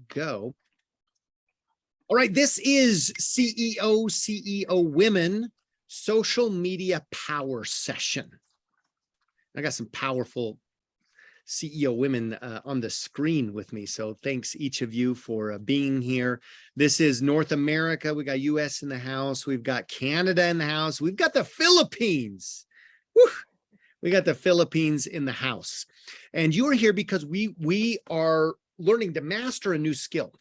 go. All right, this is CEO Women Social Media Power Session. I got some powerful CEO women on the screen with me. So thanks each of you for being here. This is North America. We got US in the house. We've got Canada in the house. We've got the Philippines. Woo! We got the Philippines in the house. And you are here because we are learning to master a new skill.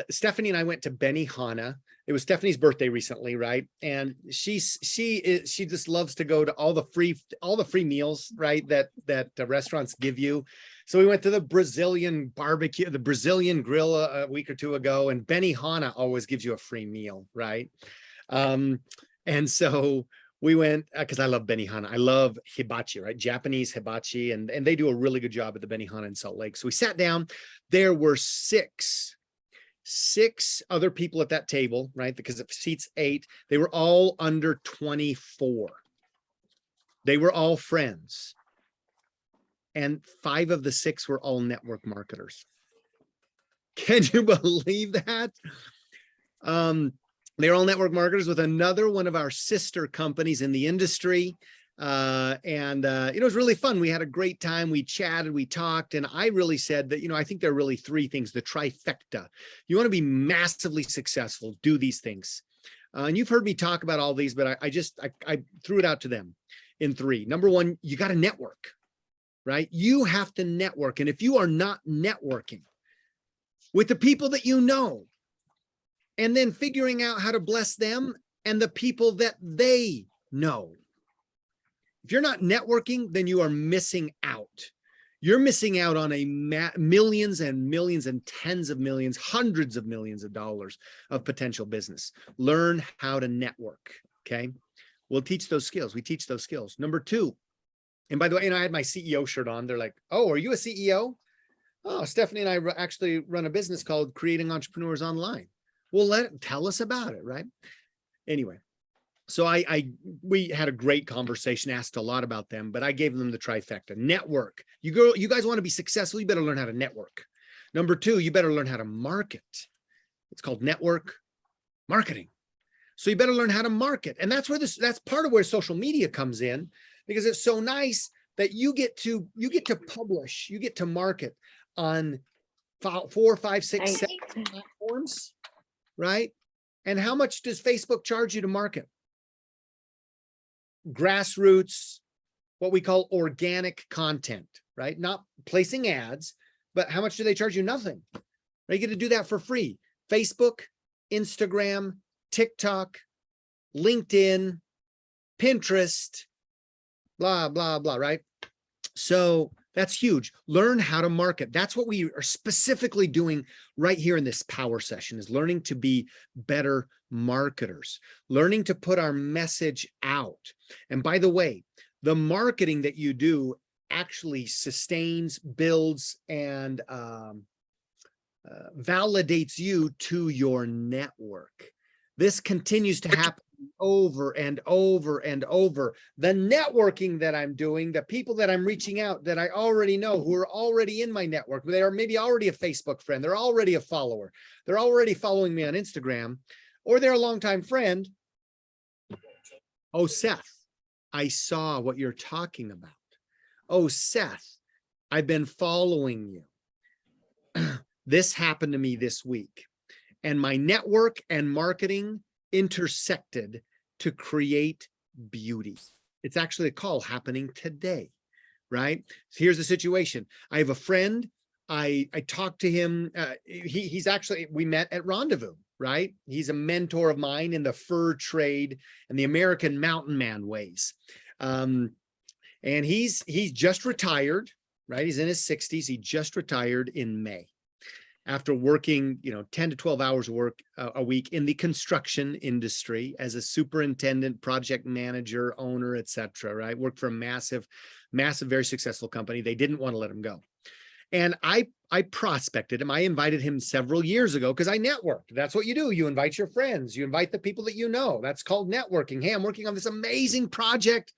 Stephanie and I went to Benihana. It was Stephanie's birthday recently, right? And she just loves to go to all the free meals, right? That restaurants give you. So we went to the Brazilian barbecue, the Brazilian grill a week or two ago, and Benihana always gives you a free meal, right? And so we went because I love Benihana. I love hibachi, right? Japanese hibachi, and they do a really good job at the Benihana in Salt Lake. So we sat down. There were six other people at that table, right? Because it seats 8. They were all under 24. They were all friends. And 5 of the 6 were all network marketers. Can you believe that? They're all network marketers with another one of our sister companies in the industry. It was really fun. We had a great time. We chatted, we talked, and I really said that, I think there are really 3 things, the trifecta. You want to be massively successful, do these things. And you've heard me talk about all these, but I threw it out to them in 3. Number 1, you got to network, right? You have to network. And if you are not networking with the people that you know, and then figuring out how to bless them and the people that they know. If you're not networking, then you are missing out. You're missing out on a millions and millions and tens of millions, hundreds of millions of dollars of potential business. Learn how to network, okay? We'll teach those skills. We teach those skills. Number 2, and by the way, I had my CEO shirt on. They're like, oh, are you a CEO? Oh, Stephanie and I actually run a business called Creating Entrepreneurs Online. Well, tell us about it, right? Anyway. So we had a great conversation, asked a lot about them, but I gave them the trifecta. Network. You guys want to be successful, you better learn how to network. Number 2, you better learn how to market. It's called network marketing. So you better learn how to market. And that's part of where social media comes in, because it's so nice that you get to publish, you get to market on 4, 5, 6, 7 platforms, right? And how much does Facebook charge you to market? Grassroots, what we call organic content, right? Not placing ads, but how much do they charge you? Nothing. Right? You get to do that for free. Facebook, Instagram, TikTok, LinkedIn, Pinterest, blah, blah, blah, right? So that's huge. Learn how to market. That's what we are specifically doing right here in this power session, is learning to be better marketers, learning to put our message out. And by the way, the marketing that you do actually sustains, builds, and validates you to your network. This continues to happen over and over and over. The networking that I'm doing, the people that I'm reaching out that I already know, who are already in my network, they are maybe already a Facebook friend, they're already a follower, they're already following me on Instagram, or they're a longtime friend. Oh, Seth, I saw what you're talking about. Oh, Seth, I've been following you. This happened to me this week, and my network and marketing intersected to create beauty. It's actually a call happening today, right? So here's the situation. I have a friend. I talked to him. He's actually, we met at Rendezvous, right? He's a mentor of mine in the fur trade and the American mountain man ways. And he's just retired, right? He's in his 60s. He just retired in May, after working, 10 to 12 hours of work a week in the construction industry as a superintendent, project manager, owner, etc. Right? Worked for a massive, very successful company. They didn't want to let him go. And I prospected him. I invited him several years ago because I networked. That's what you do. You invite your friends. You invite the people that you know. That's called networking. Hey, I'm working on this amazing project.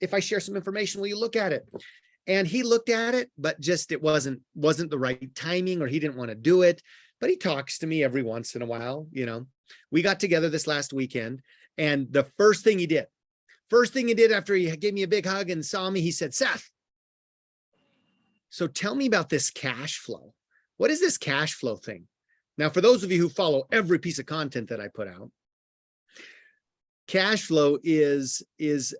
If I share some information, will you look at it? And he looked at it, but just it wasn't the right timing, or he didn't want to do it. But he talks to me every once in a while. We got together this last weekend, and the first thing he did after he gave me a big hug and saw me, he said, Seth, so tell me about this cash flow. What is this cash flow thing? Now, for those of you who follow every piece of content that I put out, cash flow is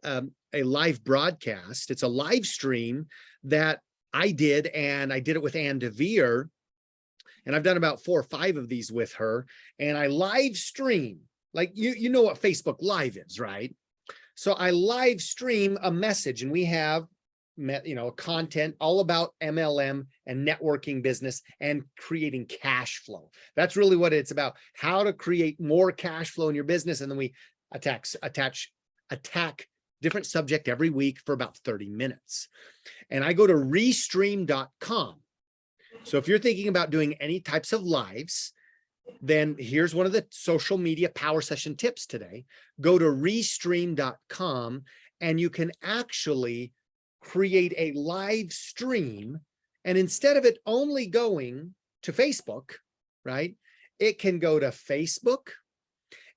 a live broadcast. It's a live stream that I did, and I did it with Ann DeVere. And I've done about 4 or 5 of these with her. And I live stream, like you know what Facebook Live is, right? So I live stream a message, and we have content all about MLM and networking business and creating cash flow. That's really what it's about, how to create more cash flow in your business. And then we attack different subject every week for about 30 minutes. And I go to restream.com. So if you're thinking about doing any types of lives, then here's one of the social media PowerSession tips today. Go to restream.com, and you can actually create a live stream. And instead of it only going to Facebook, right, it can go to Facebook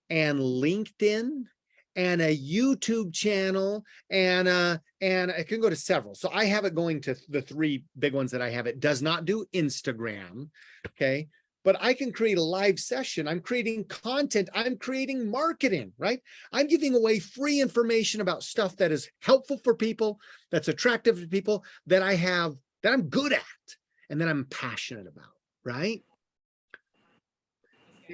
and LinkedIn and a YouTube channel, and it can go to several. So I have it going to the 3 big ones that I have. It does not do Instagram, okay? But I can create a live session. I'm creating content. I'm creating marketing, right? I'm giving away free information about stuff that is helpful for people, that's attractive to people, that I'm good at, and that I'm passionate about, right?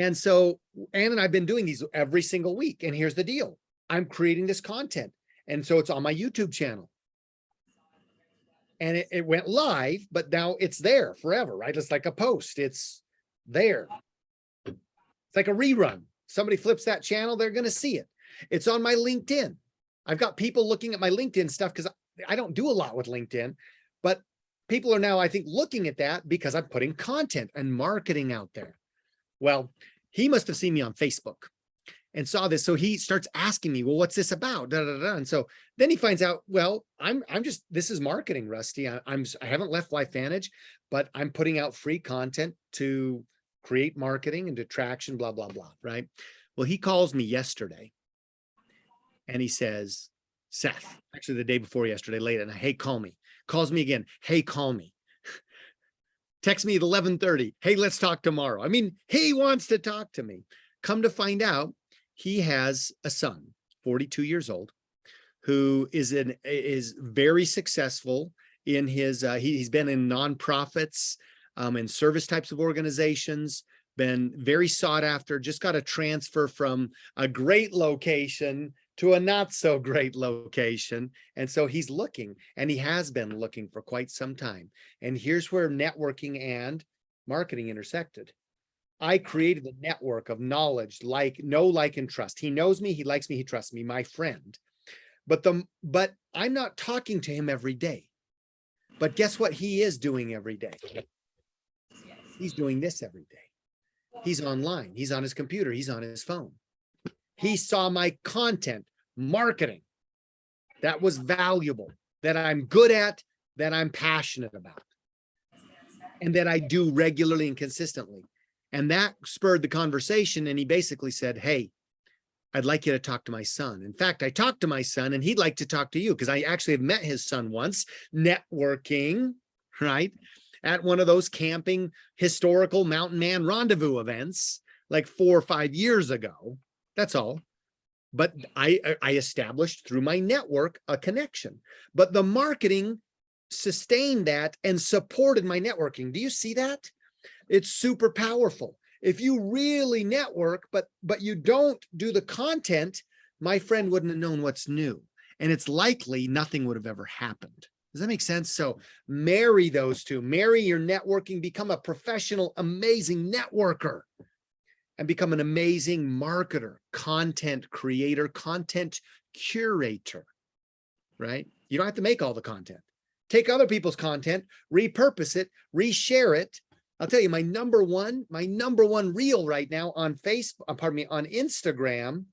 And so Ann and I've been doing these every single week. And here's the deal. I'm creating this content. And so it's on my YouTube channel. And it went live, but now it's there forever, right? It's like a post. It's there. It's like a rerun. Somebody flips that channel, they're going to see it. It's on my LinkedIn. I've got people looking at my LinkedIn stuff because I don't do a lot with LinkedIn, but people are now, I think, looking at that because I'm putting content and marketing out there. Well, he must have seen me on Facebook and saw this. So he starts asking me, well, what's this about? Da, da, da. And so then he finds out, well, this is marketing, Rusty. I haven't left LifeVantage, but I'm putting out free content to create marketing and attraction, blah, blah, blah. Right. Well, he calls me yesterday and he says, Seth, actually the day before yesterday, late at night, hey, call me. Calls me again. Hey, call me. Text me at 11:30. Hey, let's talk tomorrow. I mean, he wants to talk to me. Come to find out, he has a son, 42 years old, who is very successful in his, he's been in nonprofits and service types of organizations, been very sought after, just got a transfer from a great location to a not so great location. And so he's looking, and he has been looking for quite some time. And here's where networking and marketing intersected. I created a network of knowledge, know, like, and trust. He knows me, he likes me, he trusts me, my friend. But I'm not talking to him every day. But guess what he is doing every day? He's doing this every day. He's online, he's on his computer, he's on his phone. He saw my content, marketing, that was valuable, that I'm good at, that I'm passionate about, and that I do regularly and consistently. And that spurred the conversation. And he basically said, hey, I'd like you to talk to my son. In fact, I talked to my son, and he'd like to talk to you, because I actually have met his son once, networking, right, at one of those camping historical mountain man rendezvous events like 4 or 5 years ago. That's all. But I established through my network a connection. But the marketing sustained that and supported my networking. Do you see that? It's super powerful. If you really network, but you don't do the content, my friend wouldn't have known what's new. And it's likely nothing would have ever happened. Does that make sense? So marry those two. Marry your networking, become a professional, amazing networker, and become an amazing marketer, content creator, content curator, right? You don't have to make all the content. Take other people's content, repurpose it, reshare it. I'll tell you, my number one reel right now on on Instagram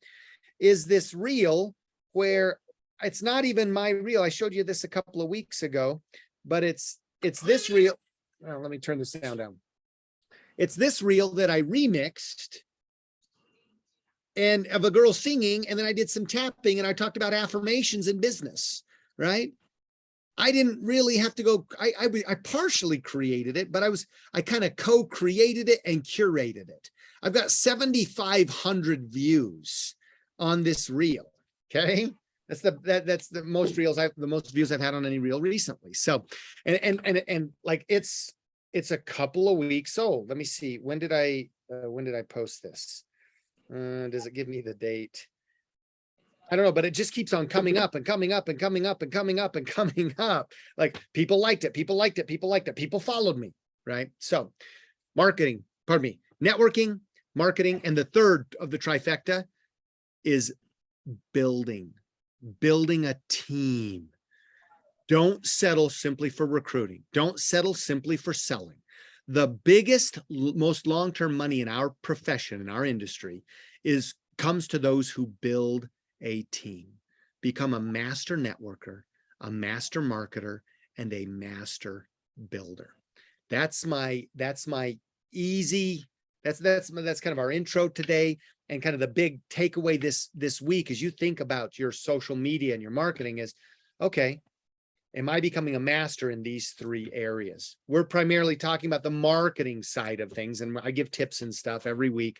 is this reel where it's not even my reel. I showed you this a couple of weeks ago. but it's this reel. Oh, let me turn the sound down. It's this reel that I remixed and of a girl singing, and then I did some tapping and I talked about affirmations in business, right? I didn't really have to go, I partially created it, but I kind of co-created it and curated it. I've got 7,500 views on this reel. Okay. That's the most views I've had on any reel recently. So, and like, it's a couple of weeks old. Let me see. When did I post this? Does it give me the date? I don't know, but it just keeps on coming up and coming up and coming up and coming up and coming up. Like people liked it, people liked it, people liked it, people followed me, right? So networking, marketing, and the third of the trifecta is building a team. Don't settle simply for recruiting. Don't settle simply for selling. The biggest, most long-term money in our profession, in our industry, comes to those who build a team, become a master networker, a master marketer, and a master builder. That's kind of our intro today, and kind of the big takeaway this week as you think about your social media and your marketing is, okay, am I becoming a master in these three areas? We're primarily talking about the marketing side of things, and I give tips and stuff every week,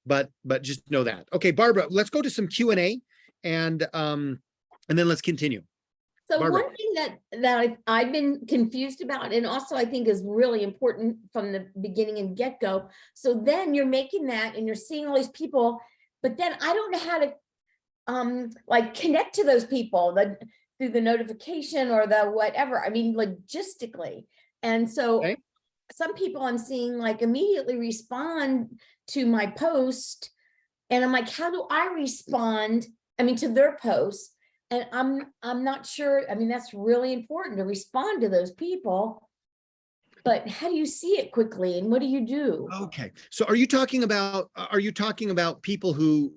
but just know that. Okay, Barbara, let's go to some Q&A, and then let's continue. So Barbara. One thing that I've been confused about, and also I think is really important from the beginning and get-go. So then you're making that and you're seeing all these people, but then I don't know how to like connect to those people through the notification or the whatever. I mean, logistically. And so Okay. Some people I'm seeing like immediately respond to my post, and I'm like, how do I respond? I mean, to their posts. And I'm not sure. I mean, that's really important to respond to those people. But how do you see it quickly, and what do you do? Okay. So are you talking about people who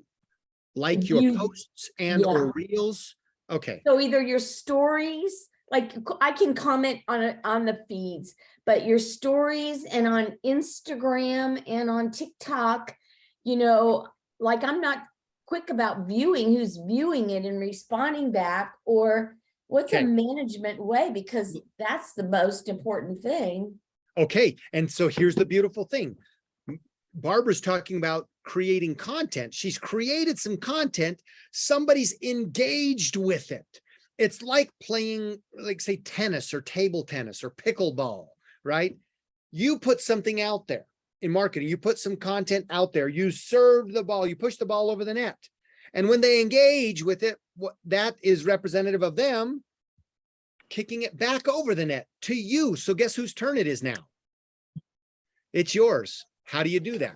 like your posts and or reels? Okay. So either your stories, like I can comment on the feeds, but your stories and on Instagram and on TikTok, like I'm not quick about viewing who's viewing it and responding back, or what's a management way, because that's the most important thing. Okay. And so here's the beautiful thing. Barbara's talking about creating content. She's created some content. Somebody's engaged with it. It's like playing, like, say, tennis or table tennis or pickleball, right? You put something out there in marketing. You put some content out there. You serve the ball. You push the ball over the net. And when they engage with it, that is representative of them kicking it back over the net to you. So guess whose turn it is now? It's yours. How do you do that?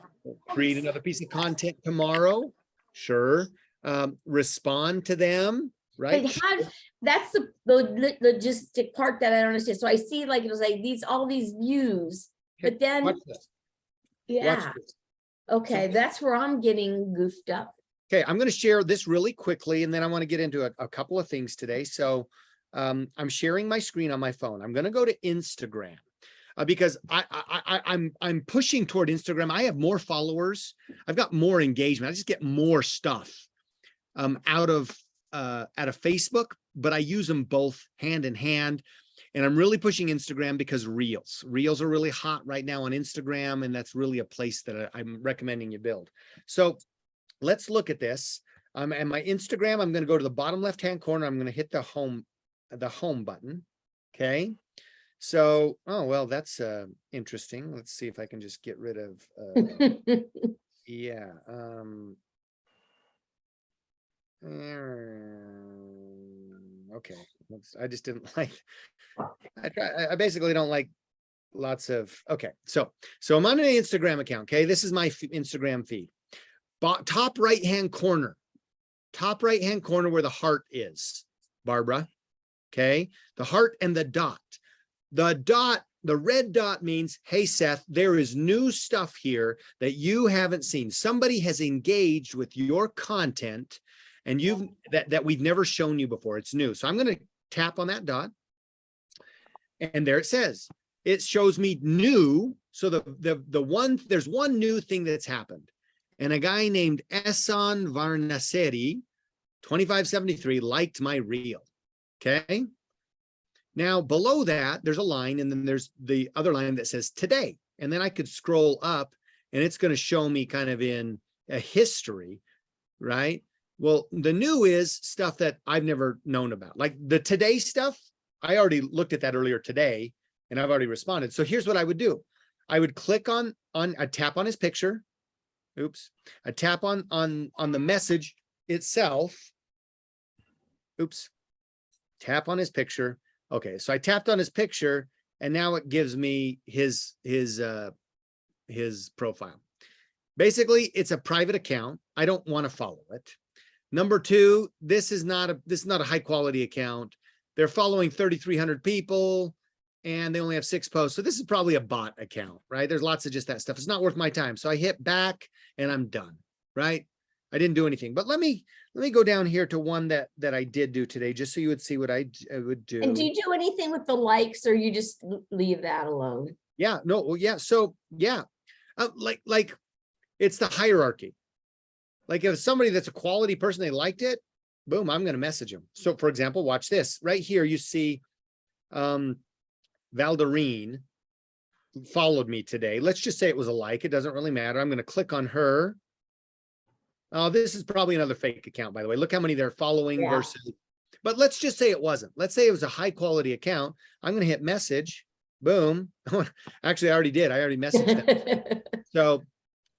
Create another piece of content tomorrow. Sure. Respond to them, right? That's the logistic part that I don't understand. So I see, like, it'll say all these views, but then, yeah. Okay, that's where I'm getting goofed up. Okay, I'm going to share this really quickly, and then I want to get into a couple of things today. So I'm sharing my screen on my phone. I'm going to go to Instagram. Because I'm pushing toward Instagram. I have more followers. I've got more engagement. I just get more stuff out of Facebook, but I use them both hand in hand. And I'm really pushing Instagram because Reels are really hot right now on Instagram, and that's really a place that I'm recommending you build. So let's look at this. And my Instagram, I'm going to go to the bottom left-hand corner. I'm going to hit the home button. Okay. So, oh, well, that's interesting. Let's see if I can just get rid of, yeah. Okay. I just didn't like, I basically don't like lots of, okay. So I'm on an Instagram account. Okay. This is my Instagram feed. Top right-hand corner where the heart is, Barbara. Okay. The heart and the dot. The red dot means, hey, Seth, there is new stuff here that you haven't seen. Somebody has engaged with your content, and that we've never shown you before. It's new. So I'm going to tap on that dot. And there it says, it shows me new. So there's one new thing that's happened. And a guy named Ehsan Varnaseri, 2573, liked my reel. Okay. Now below that, there's a line, and then there's the other line that says today. And then I could scroll up and it's going to show me kind of in a history, right? Well, the new is stuff that I've never known about. Like the today stuff, I already looked at that earlier today and I've already responded. So here's what I would do. I would click on a tap on his picture. Oops. I tap on the message itself. Oops. Tap on his picture. Okay. So I tapped on his picture and now it gives me his profile. Basically, it's a private account. I don't want to follow it. Number two, this is not a high quality account. They're following 3,300 people and they only have 6 posts. So this is probably a bot account, right? There's lots of just that stuff. It's not worth my time. So I hit back and I'm done, right? I didn't do anything, but let me go down here to one that I did do today, just so you would see what I would do. And do you do anything with the likes, or you just leave that alone? Yeah, no, well, yeah. So yeah, like it's the hierarchy. Like if somebody that's a quality person, they liked it, boom, I'm going to message them. So for example, watch this right here. You see, Valderine followed me today. Let's just say it was a like. It doesn't really matter. I'm going to click on her. Oh, this is probably another fake account, by the way. Look how many they're following versus, but let's just say it wasn't. Let's say it was a high quality account. I'm going to hit message. Boom. Actually, I already did. I already messaged them. So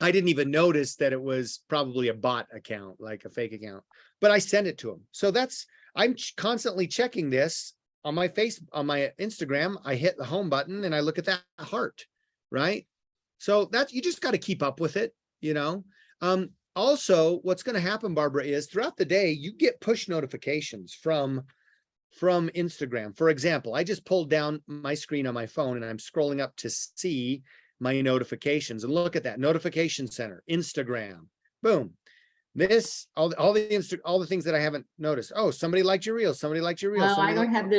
I didn't even notice that it was probably a bot account, like a fake account, but I sent it to them. So I'm constantly checking this on my Instagram. I hit the home button and I look at that heart, right? So you just got to keep up with it, you know? Also, what's going to happen, Barbara, is throughout the day, you get push notifications from Instagram. For example, I just pulled down my screen on my phone and I'm scrolling up to see my notifications, and look at that notification center, Instagram, boom. This, all the things that I haven't noticed. Oh, somebody liked your reel. Somebody liked your reel. Oh, I don't have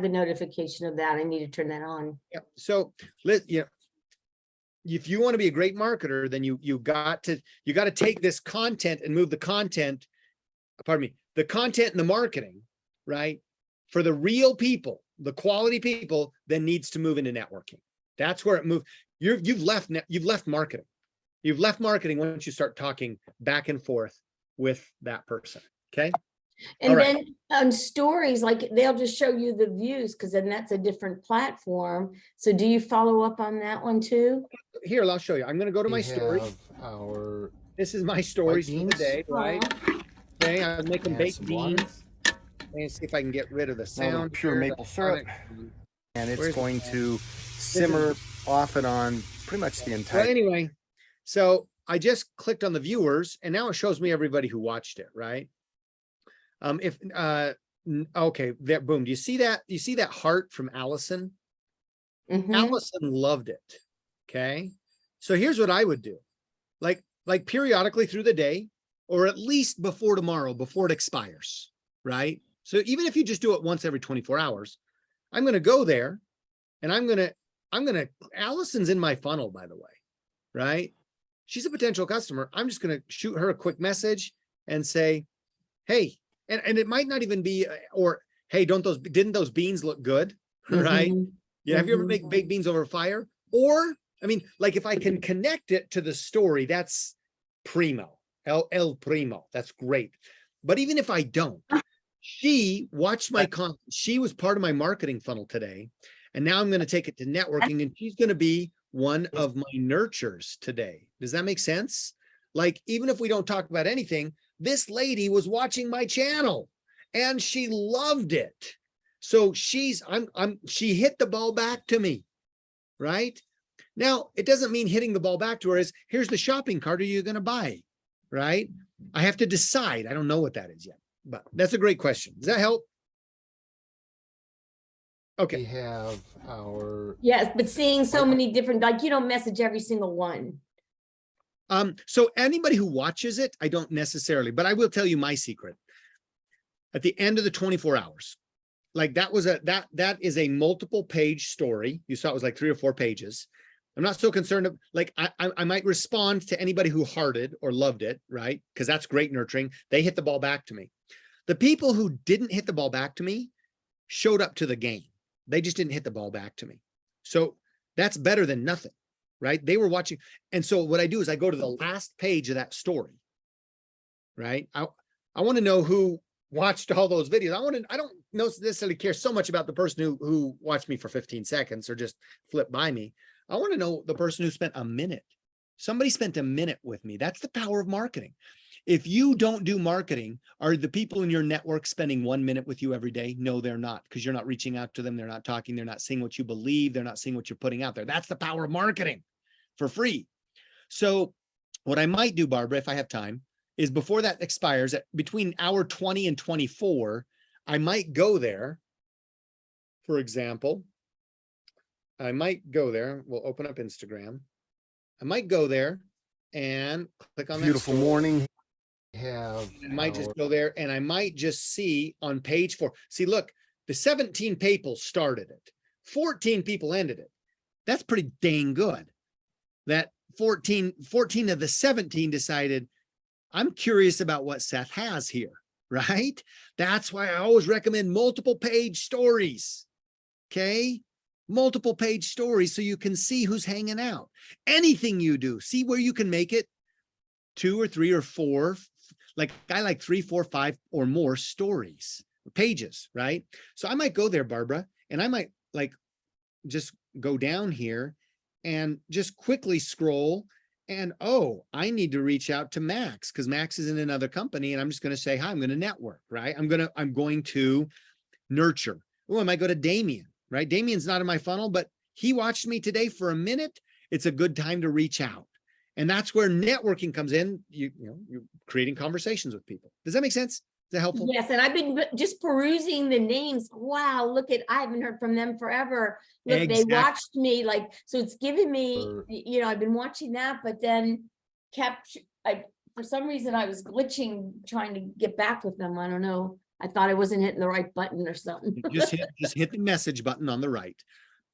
the notification of that. I need to turn that on. Yeah. So if you want to be a great marketer, then you got to take this content and move the content, the content and the marketing, right? For the real people, the quality people, then needs to move into networking. That's where it moves. You've left marketing. You've left marketing once you start talking back and forth with that person. Okay. And then on stories, like they'll just show you the views, because then that's a different platform. So do you follow up on that one too? Here, I'll show you. I'm going to go to my story. This is my stories for the day, right? Okay, I was making baked beans. And see if I can get rid of the sound. Pure maple syrup. And it's going to simmer off and on pretty much the entire. Well, anyway, so I just clicked on the viewers and now it shows me everybody who watched it, right? Okay, there, boom. Do you see that? You see that heart from Allison? Mm-hmm. Allison loved it. Okay. So here's what I would do. Like periodically through the day, or at least before tomorrow, before it expires, right? So even if you just do it once every 24 hours, I'm going to go there and Allison's in my funnel, by the way, right? She's a potential customer. I'm just going to shoot her a quick message and say, hey, and it might not even be, or, hey, didn't those beans look good? Right? Mm-hmm. Yeah. Have you ever made baked beans over fire? Or, I mean, like if I can connect it to the story, that's primo, el primo. That's great. But even if I don't, she watched my content. She was part of my marketing funnel today. And now I'm going to take it to networking, and she's going to be one of my nurtures today. Does that make sense? Like, even if we don't talk about anything, this lady was watching my channel and she loved it. So she hit the ball back to me, right? Now, it doesn't mean hitting the ball back to her is, here's the shopping cart, are you going to buy? Right? I have to decide. I don't know what that is yet, but that's a great question. Does that help? Okay. We have our. Yes, but seeing so many different, like you don't message every single one. So anybody who watches it, I don't necessarily, but I will tell you my secret. At the end of the 24 hours, like that was that is a multiple page story. You saw it was like 3 or 4 pages. I'm not so concerned. Like I might respond to anybody who hearted or loved it, right? Because that's great nurturing. They hit the ball back to me. The people who didn't hit the ball back to me showed up to the game. They just didn't hit the ball back to me. So that's better than nothing, right? They were watching. And so what I do is I go to the last page of that story, right? I want to know who watched all those videos. I don't necessarily care so much about the person who watched me for 15 seconds or just flipped by me. I want to know the person who spent a minute. Somebody spent a minute with me. That's the power of marketing. If you don't do marketing, are the people in your network spending 1 minute with you every day? No, they're not, because you're not reaching out to them. They're not talking. They're not seeing what you believe. They're not seeing what you're putting out there. That's the power of marketing for free. So what I might do, Barbara, if I have time, is before that expires, at between hour 20 and 24, I might go there. For example, I might go there. We'll open up Instagram. I might go there and click on that. Beautiful morning. I might just go there and I might just see on page 4. See, look, the 17 people started it. 14 people ended it. That's pretty dang good. That 14 of the 17 decided, I'm curious about what Seth has here, right? That's why I always recommend multiple page stories. Okay. Multiple page stories so you can see who's hanging out. Anything you do, see where you can make it 2 or 3 or 4. Like I like 3, 4, 5 or more stories, pages, right? So I might go there, Barbara, and I might like just go down here and just quickly scroll. And oh, I need to reach out to Max because Max is in another company, and I'm just going to say hi. I'm going to network, right? I'm going to nurture. Oh, I might go to Damien. Right? Damien's not in my funnel, but he watched me today for a minute. It's a good time to reach out. And that's where networking comes in. You're creating conversations with people. Does that make sense? Is that helpful? Yes. And I've been just perusing the names. Wow. Look at, I haven't heard from them forever. Look, Exactly. They watched me like, so it's giving me, I've been watching that, but then for some reason I was glitching trying to get back with them. I don't know. I thought I wasn't hitting the right button or something. just hit the message button on the right.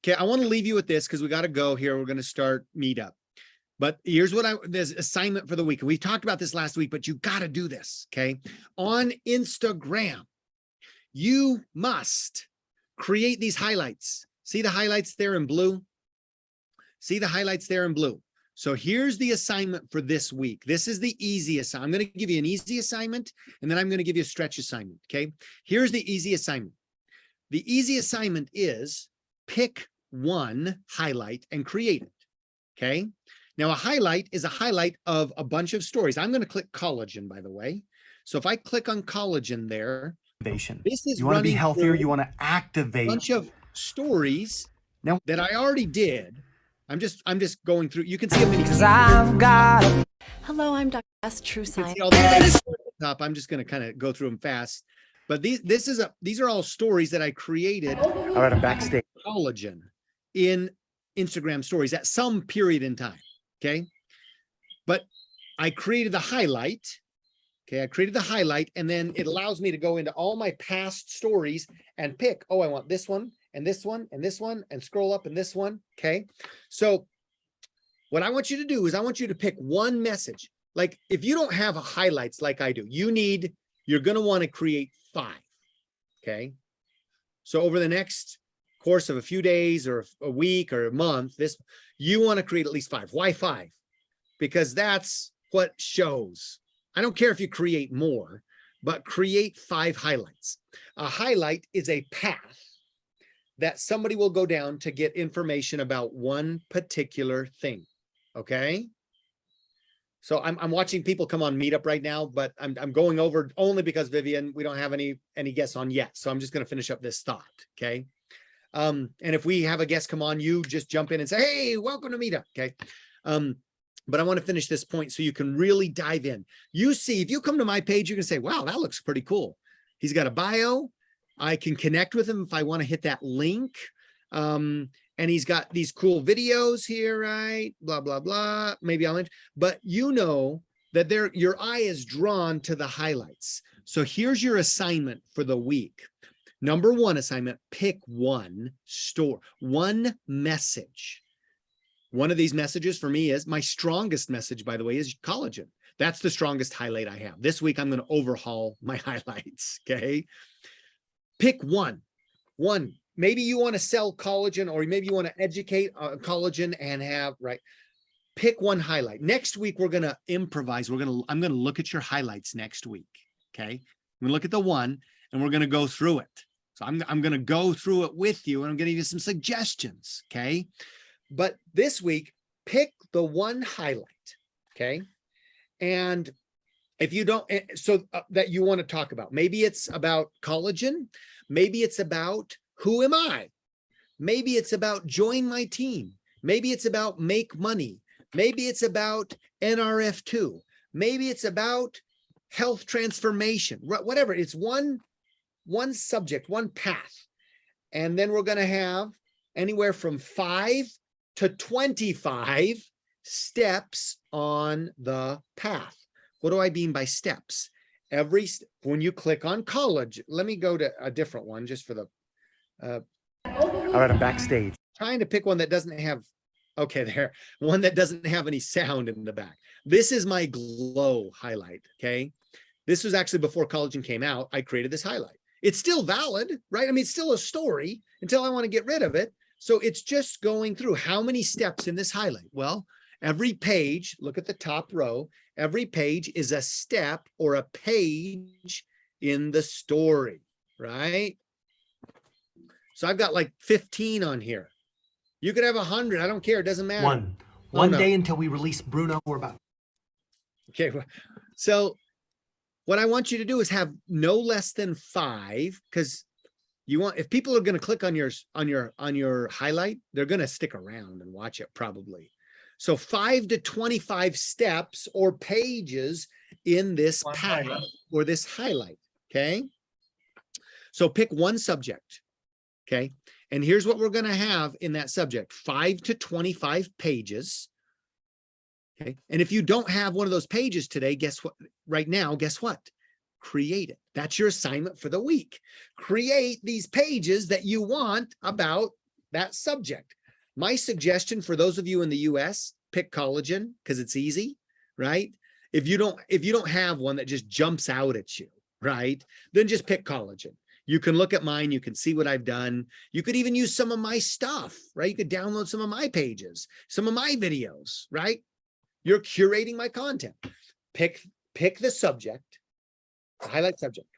Okay, I want to leave you with this because we got to go here. We're going to start meetup. But here's what there's assignment for the week. We talked about this last week, but you got to do this, okay? On Instagram, you must create these highlights. See the highlights there in blue? See the highlights there in blue. So here's the assignment for this week. This is the easy assignment. I'm going to give you an easy assignment, and then I'm going to give you a stretch assignment, okay? Here's the easy assignment. The easy assignment is pick one highlight and create it, okay? Now, a highlight is a highlight of a bunch of stories. I'm going to click collagen, by the way. So if I click on collagen there, this is you want to be healthier, you want to activate a bunch of stories that I already did. I'm just going through. You can see a mini. Hello, I'm Dr. S. True Science. I'm just going to kind of go through them fast. But these are all stories that I created. All right, I'm backstage. Collagen in Instagram stories at some period in time. Okay. But I created the highlight. Okay. I created the highlight, and then it allows me to go into all my past stories and pick, oh, I want this one and this one and this one, and scroll up and this one. Okay. So what I want you to do is I want you to pick one message. Like if you don't have highlights like I do, you're going to want to create 5. Okay. So over the next course of a few days or a week or a month, you want to create at least 5. Why 5? Because that's what shows. I don't care if you create more, but create 5 highlights. A highlight is a path that somebody will go down to get information about one particular thing. Okay. So I'm watching people come on Meetup right now, but I'm going over only because Vivian, we don't have any guests on yet. So I'm just going to finish up this thought. Okay. And if we have a guest come on, you just jump in and say, hey, welcome to Meetup. Okay. But I want to finish this point so you can really dive in. You see, if you come to my page, you can say, wow, that looks pretty cool. He's got a bio. I can connect with him if I want to hit that link. And he's got these cool videos here, right? Blah, blah, blah. Maybe I'll, but you know that your eye is drawn to the highlights. So here's your assignment for the week. Number one assignment, pick one message. One of these messages for me is my strongest message, by the way, is collagen. That's the strongest highlight I have. This week, I'm going to overhaul my highlights. Okay. Pick one. Maybe you want to sell collagen, or maybe you want to educate on collagen and have, right? Pick one highlight. Next week, we're going to improvise. I'm going to look at your highlights next week. Okay. I'm going to look at the one and we're going to go through it. So I'm going to go through it with you and I'm going to give you some suggestions. Okay. But this week, pick the one highlight. Okay. And if you don't, that you want to talk about, maybe it's about collagen. Maybe it's about who am I? Maybe it's about join my team. Maybe it's about make money. Maybe it's about NRF2. Maybe it's about health transformation, whatever. It's one subject, one path. And then we're going to have anywhere from 5 to 25 steps on the path. What do I mean by steps? When you click on college, let me go to a different one just for the, All right, I'm backstage. Trying to pick one that doesn't have, one that doesn't have any sound in the back. This is my glow highlight, okay? This was actually before collagen came out. I created this highlight. It's still valid, right? I mean, it's still a story until I want to get rid of it. So it's just going through how many steps in this highlight. Well, every page, look at the top row, every page is a step or a page in the story, right? So I've got like 15 on here. You could have 100. I don't care. It doesn't matter. One day until we release Bruno. We're about. Okay. So what I want you to do is have no less than 5, because if people are going to click on your highlight, they're going to stick around and watch it probably. So 5 to 25 steps or pages in this path or this highlight. Okay. So pick one subject. Okay. And here's what we're going to have in that subject: 5 to 25 pages. Okay. And if you don't have one of those pages today, guess what? Right now, guess what? Create it. That's your assignment for the week. Create these pages that you want about that subject. My suggestion for those of you in the US, pick collagen because it's easy, right? If you don't have one that just jumps out at you, right? Then just pick collagen. You can look at mine. You can see what I've done. You could even use some of my stuff, right? You could download some of my pages, some of my videos, right? You're curating my content. Pick the subject, the highlight subject.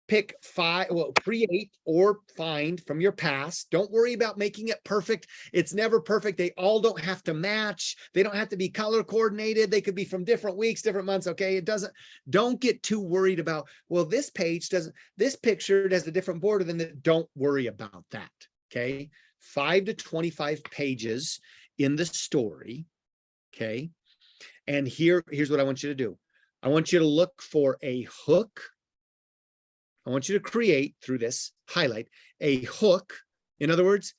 Pick 5, create or find from your past. Don't worry about making it perfect. It's never perfect. They all don't have to match. They don't have to be color coordinated. They could be from different weeks, different months. Okay. Don't get too worried about, well, this picture has a different border than that. Don't worry about that. Okay. 5 to 25 pages in the story. Okay. And here's what I want you to do. I want you to look for a hook. I want you to create through this highlight a hook. In other words,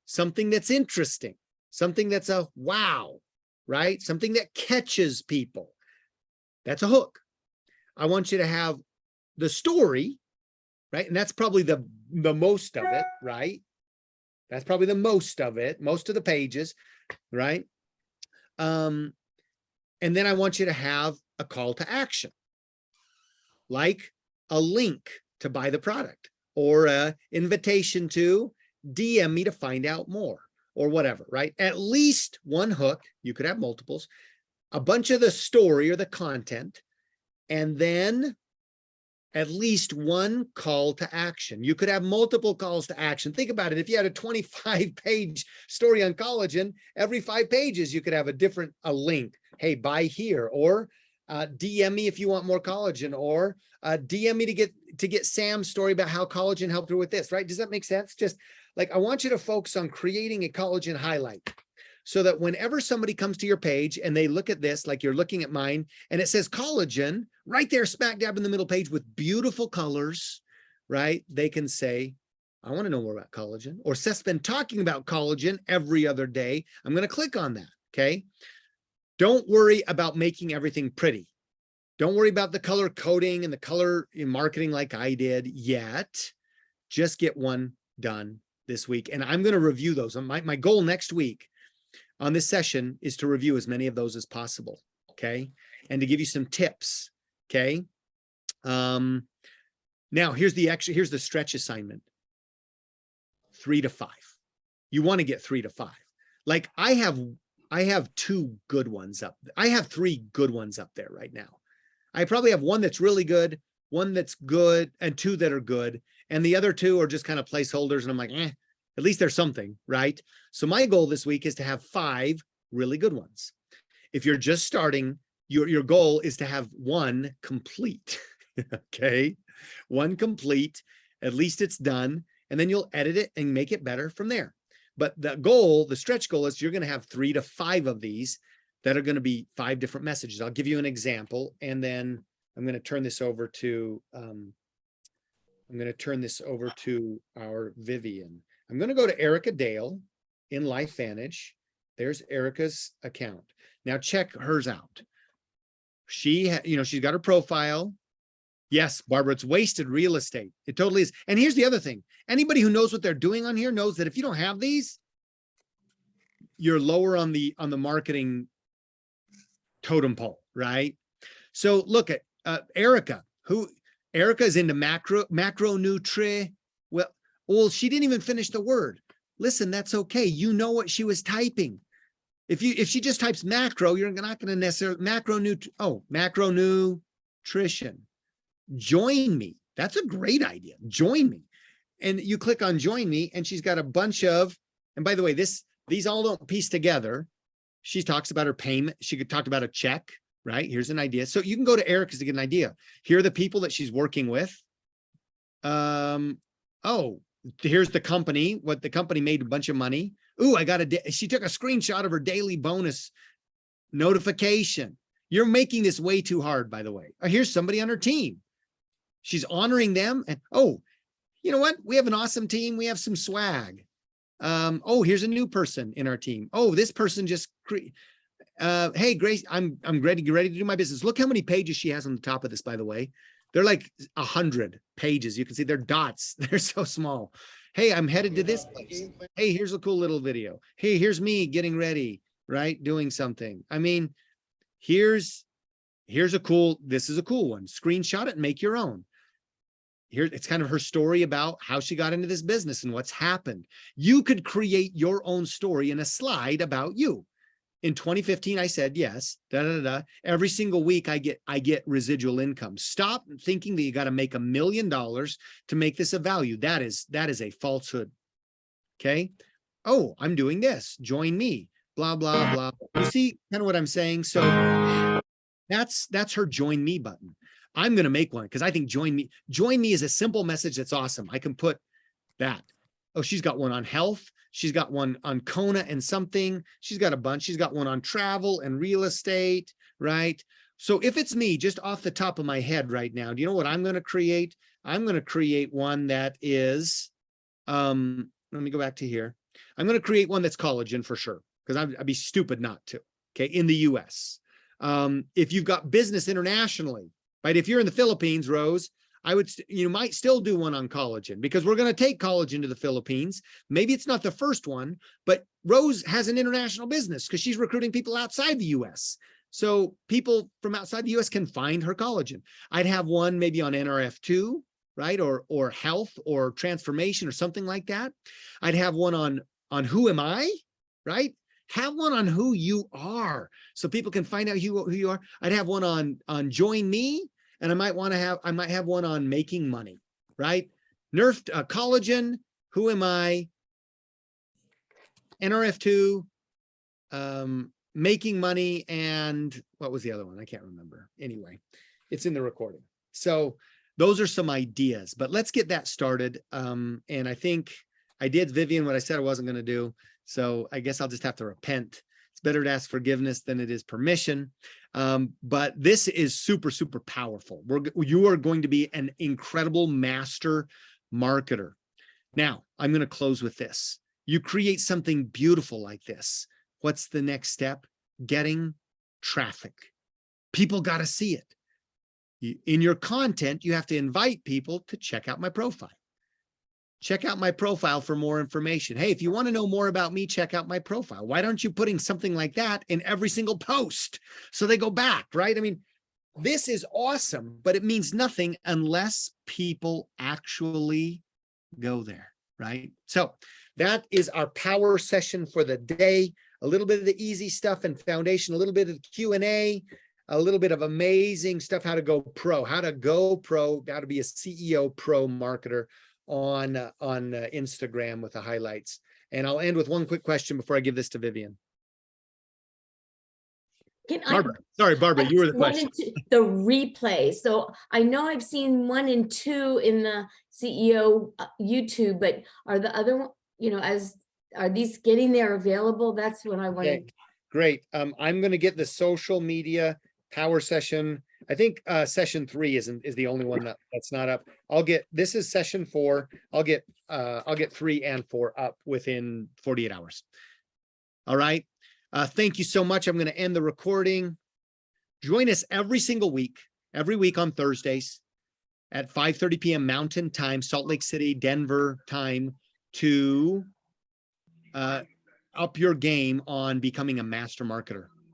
something that's interesting, something that's a wow, right? Something that catches people. That's a hook. I want you to have the story, right? And that's probably the most of it, right? That's probably the most of it, most of the pages, right? And then I want you to have a call to action, like a link to buy the product or a invitation to DM me to find out more or whatever, right? At least one hook. You could have multiples, a bunch of the story or the content, and then at least one call to action. You could have multiple calls to action. Think about it. If you had a 25-page story on collagen, every 5 pages, you could have a link. Hey, buy here, or DM me if you want more collagen, or DM me to get Sam's story about how collagen helped her with this, right? Does that make sense? Just like, I want you to focus on creating a collagen highlight so that whenever somebody comes to your page and they look at this, like you're looking at mine, and it says collagen right there, smack dab in the middle page with beautiful colors, right? They can say, I want to know more about collagen, or Seth's been talking about collagen every other day. I'm going to click on that. Okay. Don't worry about making everything pretty. Don't worry about the color coding and the color in marketing like I did yet. Just get one done this week. And I'm going to review those. My goal next week on this session is to review as many of those as possible. Okay. And to give you some tips. Okay. Now here's the stretch assignment. 3 to 5. You want to get 3 to 5. Like I have 2 good ones up. I have 3 good ones up there right now. I probably have one that's really good, one that's good, and 2 that are good. And the other 2 are just kind of placeholders. And I'm like, at least there's something, right? So my goal this week is to have 5 really good ones. If you're just starting, your goal is to have 1 complete. Okay. 1 complete, at least it's done. And then you'll edit it and make it better from there. But the goal, the stretch goal is you're going to have 3 to 5 of these that are going to be 5 different messages. I'll give you an example, and then I'm going to turn this over to our Vivian. I'm going to go to Erica Dale in LifeVantage. There's Erica's account. Now check hers out. She's got her profile. Yes, Barbara, it's wasted real estate. It totally is. And here's the other thing. Anybody who knows what they're doing on here knows that if you don't have these, you're lower on the marketing totem pole, right? So look at Erica. Erica is into macronutri. Well, she didn't even finish the word. Listen, that's okay. You know what she was typing. If she just types macro, you're not going to necessarily macronutrition. Join me. That's a great idea. Join me. And you click on join me, and she's got a bunch of, and by the way, these all don't piece together. She talks about her payment. She could talk about a check, right? Here's an idea. So you can go to Erica's to get an idea. Here are the people that she's working with. Here's the company, what the company made a bunch of money. Ooh, she took a screenshot of her daily bonus notification. You're making this way too hard, by the way. Here's somebody on her team. She's honoring them. And you know what? We have an awesome team. We have some swag. Here's a new person in our team. This person just, hey, Grace, I'm ready to do my business. Look how many pages she has on the top of this, by the way. They're like 100 pages. You can see they're dots. They're so small. Hey, I'm headed to this place. Hey, here's a cool little video. Hey, here's me getting ready, right? Doing something. I mean, this is a cool one. Screenshot it and make your own. Here, it's kind of her story about how she got into this business and what's happened. You could create your own story in a slide about you. In 2015, I said, yes, every single week I get residual income. Stop thinking that you got to make $1 million to make this a value. That is a falsehood. Okay. I'm doing this. Join me. Blah, blah, blah. You see kind of what I'm saying? So that's her join me button. I'm going to make one because I think join me is a simple message. That's awesome. I can put that. She's got one on health. She's got one on Kona and something. She's got a bunch. She's got one on travel and real estate, right? So if it's me, just off the top of my head right now, do you know what I'm going to create? I'm going to create one that is, let me go back to here. I'm going to create one that's collagen for sure, because I'd be stupid not to, okay, in the US. If you've got business internationally, right? If you're in the Philippines, Rose, you might still do one on collagen, because we're going to take collagen to the Philippines. Maybe it's not the first one, but Rose has an international business because she's recruiting people outside the US. So people from outside the US can find her collagen. I'd have one maybe on NRF2, right? Or health or transformation or something like that. I'd have one on who am I, right? Have one on who you are so people can find out who you are. I'd have one on join me. And I might have one on making money, right? Nerfed collagen, who am I? NRF2, making money, and what was the other one? I can't remember. Anyway, it's in the recording. So those are some ideas, but let's get that started. And I think I did, Vivian, what I said I wasn't going to do. So I guess I'll just have to repent. It's better to ask forgiveness than it is permission. But this is super, super powerful. You are going to be an incredible master marketer. Now, I'm going to close with this. You create something beautiful like this. What's the next step? Getting traffic. People got to see it. In your content, you have to invite people to check out my profile. Check out my profile for more information. Hey, if you want to know more about me, check out my profile. Why don't you putting something like that in every single post so they go back, right? I mean, this is awesome, but it means nothing unless people actually go there, right? So that is our power session for the day. A little bit of the easy stuff and foundation, a little bit of Q&A, a little bit of amazing stuff, how to go pro, how to be a CEO pro marketer on Instagram with the highlights. And I'll end with one quick question before I give this to Vivian. Barbara, you were the question. The replay. So I know I've seen 1 and 2 in the CEO YouTube, but are the other one, are these getting there available? That's what I wanted. Okay, great. I'm going to get the social media power session. I think session 3 is the only one that's not up. This is session 4. I'll get 3 and 4 up within 48 hours. All right. Thank you so much. I'm going to end the recording. Join us every week on Thursdays at 5:30 p.m. Mountain Time, Salt Lake City, Denver time, to up your game on becoming a master marketer.